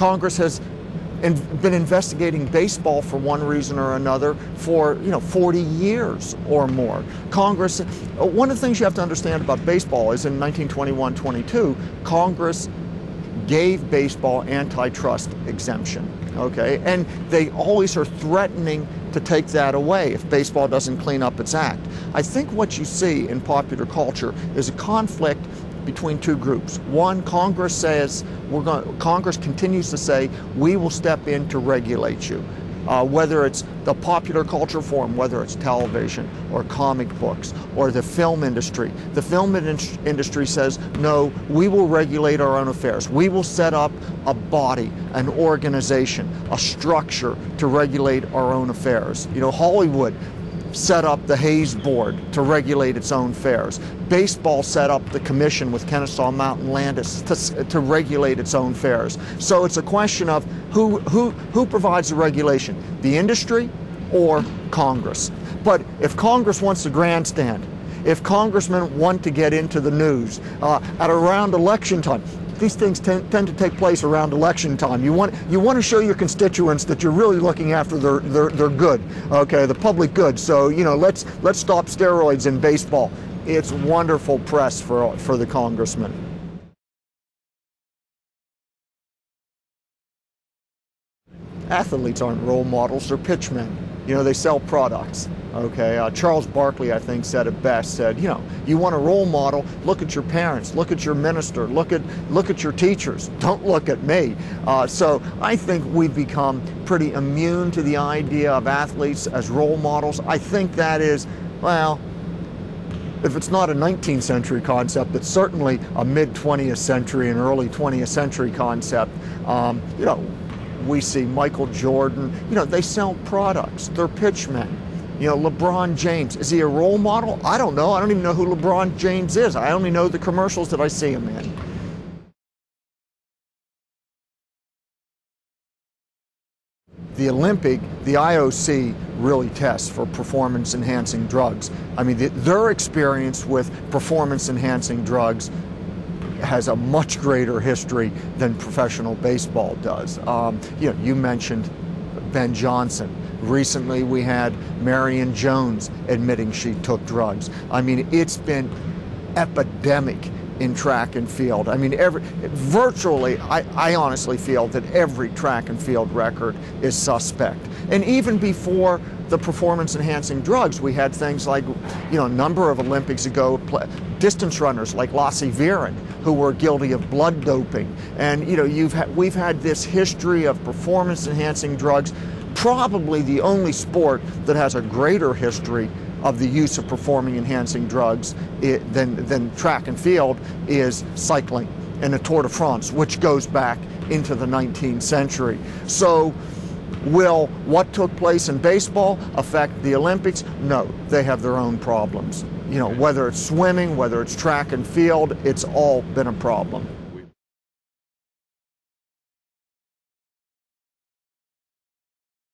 Congress has been investigating baseball for one reason or another for 40 years or more. Congress, one of the things you have to understand about baseball is in 1921-22, Congress gave baseball antitrust exemption, okay? And they always are threatening to take that away if baseball doesn't clean up its act. I think what you see in popular culture is a conflict between two groups. One, Congress says, Congress continues to say, we will step in to regulate you. Whether it's the popular culture form, whether it's television or comic books or the film industry. The film industry says, no, we will regulate our own affairs. We will set up a body, an organization, a structure to regulate our own affairs. Hollywood set up the Hayes Board to regulate its own affairs. Baseball set up the commission with Kennesaw Mountain Landis to regulate its own affairs. So it's a question of who provides the regulation, the industry or Congress. But if Congress wants to grandstand, if congressmen want to get into the news at around election time, these things tend to take place around election time. You want to show your constituents that you're really looking after their good, okay, the public good. So let's stop steroids in baseball. It's wonderful press for the congressman. Athletes aren't role models; they're pitchmen. They sell products. Okay, Charles Barkley, I think, said it best. Said, you want a role model? Look at your parents, look at your minister, look at your teachers. Don't look at me. So I think we've become pretty immune to the idea of athletes as role models. I think that is, well, if it's not a 19th century concept, it's certainly a mid-20th century and early 20th century concept. We see Michael Jordan, they sell products, they're pitchmen. LeBron James, is he a role model? I don't know. I don't even know who LeBron James is. I only know the commercials that I see him in. The IOC really tests for performance-enhancing drugs. I mean, their experience with performance-enhancing drugs has a much greater history than professional baseball does. You mentioned Ben Johnson. Recently we had Marion Jones admitting she took drugs. I mean, it's been epidemic in track and field. I mean, virtually, I honestly feel that every track and field record is suspect. And even before the performance-enhancing drugs, we had things like, a number of Olympics ago, distance runners like Lassie Viren, who were guilty of blood doping. And, we've had this history of performance-enhancing drugs. Probably the only sport that has a greater history of the use of performance-enhancing drugs than track and field is cycling and the Tour de France, which goes back into the 19th century. So will what took place in baseball affect the Olympics? No, they have their own problems. Whether it's swimming, whether it's track and field, it's all been a problem.